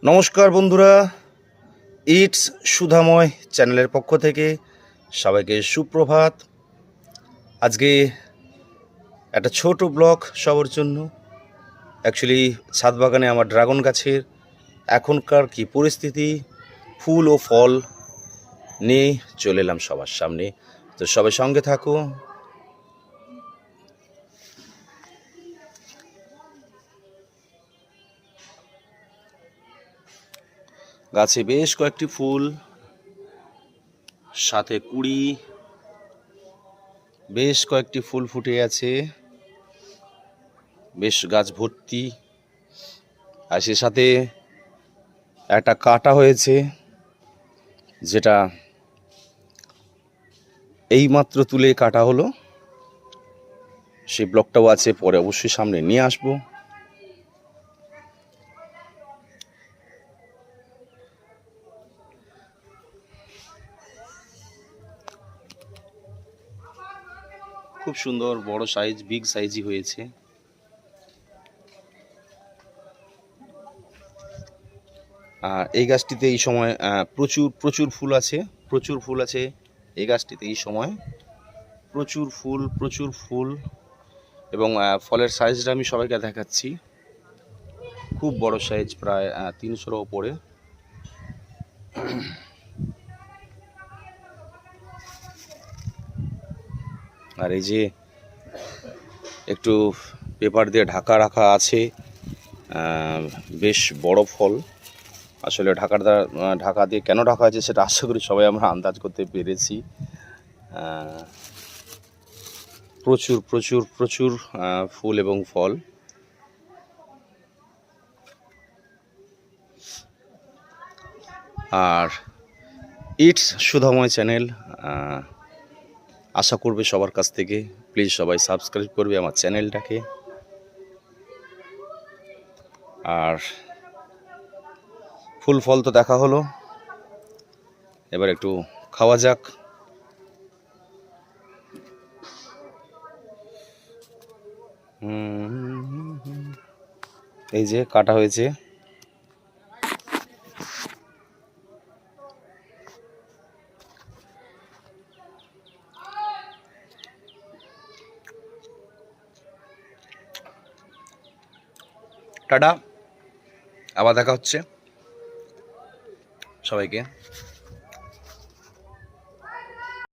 নমস্কার বন্ধুরা, ইটস সুধাময় চ্যানেলের পক্ষ থেকে সবাইকে সুপ্রভাত। আজকে একটা ছোট ব্লগ সবার জন্য। অ্যাকচুয়ালি ছাদ বাগানে আমার ড্রাগন গাছের এখনকার কি পরিস্থিতি, ফুল ও ফল নিয়ে চলে এলাম সবার সামনে। তো সবাই সঙ্গে থাকো। গাছে বেশ কয়েকটি ফুল, সাথে কুড়ি, বেশ কয়েকটি ফুল ফুটে আছে, বেশ গাছ ভর্তি। আর সে সাথে একটা কাটা হয়েছে, যেটা এইমাত্র তুলে কাটা হলো। সেই ব্লগটাও আছে, পরে অবশ্যই সামনে নিয়ে আসবো। খুব সুন্দর বড় সাইজ, বিগ সাইজই হয়েছে। আর এই গাছটিতে এই সময় প্রচুর প্রচুর ফুল আছে, প্রচুর ফুল আছে এই গাছটিতে এই সময়। প্রচুর ফুল এবং ফলের সাইজটা আমি সবাইকে দেখাচ্ছি। খুব বড় সাইজ, প্রায় 300-র ওপরে। আর এই যে একটু পেপার দিয়ে ঢাকা রাখা আছে, বেশ বড় ফল। আসলে ঢাকা দিয়ে কেন ঢাকা আছে সেটা আশা করি সবাই আমরা আন্দাজ করতে পেরেছি। প্রচুর প্রচুর প্রচুর ফুল এবং ফল। আর ইটস সুধাময় চ্যানেল আশা করবে সবার কাছ থেকে প্লিজ সবাই সাবস্ক্রাইব করবে আমার চ্যানেলটাকে। আর ফুল ফল তো দেখা হলো, এবার একটু খাওয়া যাক। এই যে কাটা হয়েছে। টাটা, আবার দেখা হচ্ছে সবাইকে।